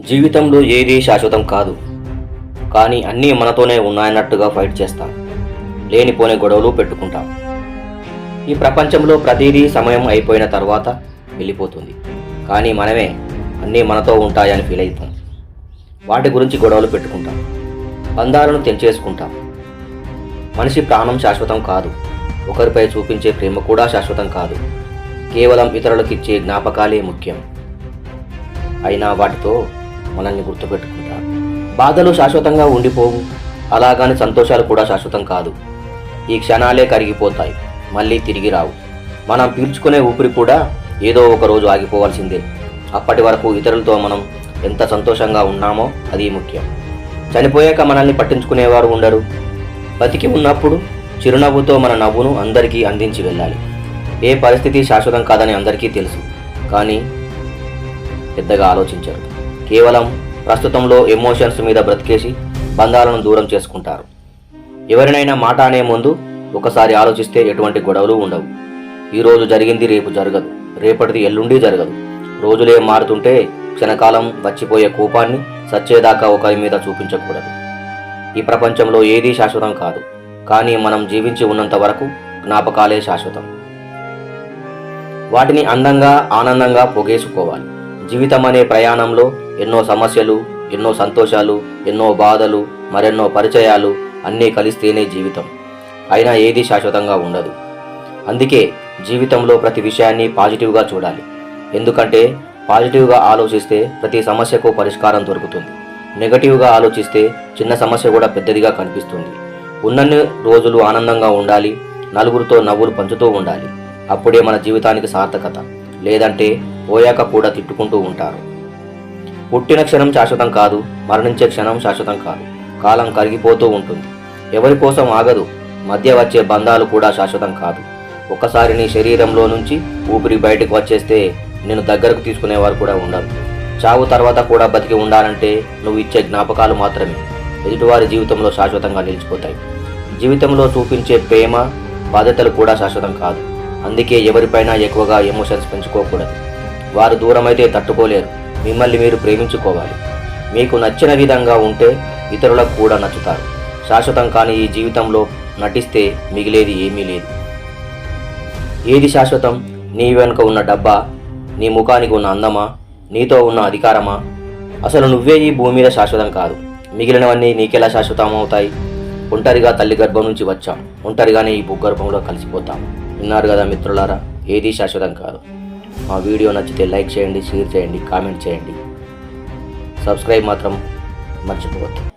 జీవితంలో ఏదీ శాశ్వతం కాదు, కానీ అన్నీ మనతోనే ఉన్నాయన్నట్టుగా ఫైట్ చేస్తాం. లేనిపోని గొడవలు పెట్టుకుంటాం. ఈ ప్రపంచంలో ప్రతిదీ సమయం అయిపోయిన తర్వాత వెళ్ళిపోతుంది, కానీ మనమే అన్నీ మనతో ఉంటాయని ఫీల్ అవుతాం. వాటి గురించి గొడవలు పెట్టుకుంటాం, బంధాలను తెంచేసుకుంటాం. మనిషి ప్రాణం శాశ్వతం కాదు, ఒకరిపై చూపించే ప్రేమ కూడా శాశ్వతం కాదు. కేవలం ఇతరులకిచ్చే జ్ఞాపకాలే ముఖ్యం. అయినా వాటితో మనల్ని గుర్తుపెట్టుకుంటారు. బాధలు శాశ్వతంగా ఉండిపోవు, అలాగని సంతోషాలు కూడా శాశ్వతం కాదు. ఈ క్షణాలే కరిగిపోతాయి, మళ్ళీ తిరిగి రావు. మనం పీల్చుకునే ఊపిరి కూడా ఏదో ఒక రోజు ఆగిపోవాల్సిందే. అప్పటి వరకు ఇతరులతో మనం ఎంత సంతోషంగా ఉన్నామో అది ముఖ్యం. చనిపోయాక మనల్ని పట్టించుకునేవారు ఉండరు. బతికి ఉన్నప్పుడు చిరునవ్వుతో మన నవ్వును అందరికీ అందించి వెళ్ళాలి. ఏ పరిస్థితి శాశ్వతం కాదని అందరికీ తెలుసు, కానీ పెద్దగా ఆలోచించరు. కేవలం ప్రస్తుతంలో ఎమోషన్స్ మీద బ్రతికేసి బంధాలను దూరం చేసుకుంటారు. ఎవరినైనా మాట అనే ముందు ఒకసారి ఆలోచిస్తే ఎటువంటి గొడవలు ఉండవు. ఈరోజు జరిగింది రేపు జరగదు, రేపటిది ఎల్లుండి జరగదు. రోజులే మారుతుంటే క్షణకాలం వచ్చిపోయే కోపాన్ని సచ్చేదాకా ఒకరి మీద చూపించకూడదు. ఈ ప్రపంచంలో ఏదీ శాశ్వతం కాదు, కానీ మనం జీవించి ఉన్నంత వరకు జ్ఞాపకాలే శాశ్వతం. వాటిని అందంగా ఆనందంగా పొగేసుకోవాలి. జీవితం అనే ప్రయాణంలో ఎన్నో సమస్యలు, ఎన్నో సంతోషాలు, ఎన్నో బాధలు, మరెన్నో పరిచయాలు అన్నీ కలిస్తేనే జీవితం. అయినా ఏదీ శాశ్వతంగా ఉండదు. అందుకే జీవితంలో ప్రతి విషయాన్ని పాజిటివ్గా చూడాలి. ఎందుకంటే పాజిటివ్గా ఆలోచిస్తే ప్రతి సమస్యకు పరిష్కారం దొరుకుతుంది. నెగటివ్గా ఆలోచిస్తే చిన్న సమస్య కూడా పెద్దదిగా కనిపిస్తుంది. ఉన్నన్ని రోజులు ఆనందంగా ఉండాలి, నలుగురితో నవ్వులు పంచుతూ ఉండాలి. అప్పుడే మన జీవితానికి సార్థకత. లేదంటే పోయాక కూడా తిట్టుకుంటూ ఉంటారు. పుట్టిన క్షణం శాశ్వతం కాదు, మరణించే క్షణం శాశ్వతం కాదు. కాలం కరిగిపోతూ ఉంటుంది, ఎవరి కోసం ఆగదు. మధ్య వచ్చే బంధాలు కూడా శాశ్వతం కాదు. ఒక్కసారి నీ శరీరంలో నుంచి ఊపిరి బయటకు వచ్చేస్తే నేను దగ్గరకు తీసుకునేవారు కూడా ఉండరు. చావు తర్వాత కూడా బతికి ఉండాలంటే నువ్వు ఇచ్చే జ్ఞాపకాలు మాత్రమే ఎదుటివారి జీవితంలో శాశ్వతంగా నిలిచిపోతాయి. జీవితంలో చూపించే ప్రేమ, బాధ్యతలు కూడా శాశ్వతం కాదు. అందుకే ఎవరిపైనా ఎక్కువగా ఎమోషన్స్ పెంచుకోకూడదు. వారు దూరమైతే తట్టుకోలేరు. మిమ్మల్ని మీరు ప్రేమించుకోవాలి. మీకు నచ్చిన విధంగా ఉంటే ఇతరులకు కూడా నచ్చుతారు. శాశ్వతం కాని ఈ జీవితంలో నటిస్తే మిగిలేది ఏమీ లేదు. ఏది శాశ్వతం? నీ వెనుక ఉన్న డబ్బా, నీ ముఖానికి ఉన్న అందమా, నీతో ఉన్న అధికారమా? అసలు నువ్వే ఈ భూమి మీద శాశ్వతం కాదు. మిగిలినవన్నీ నీకెలా శాశ్వతం అవుతాయి? ఒంటరిగా తల్లి గర్భం నుంచి వచ్చాం, ఒంటరిగానే ఈ భూగర్భంలో కలిసిపోతాం. విన్నారు కదా మిత్రులారా, ఏదీ శాశ్వతం కాదు. మా వీడియో నచ్చితే లైక్ చేయండి, షేర్ చేయండి, కామెంట్ చేయండి. సబ్స్క్రైబ్ మాత్రం మర్చిపోవద్దు.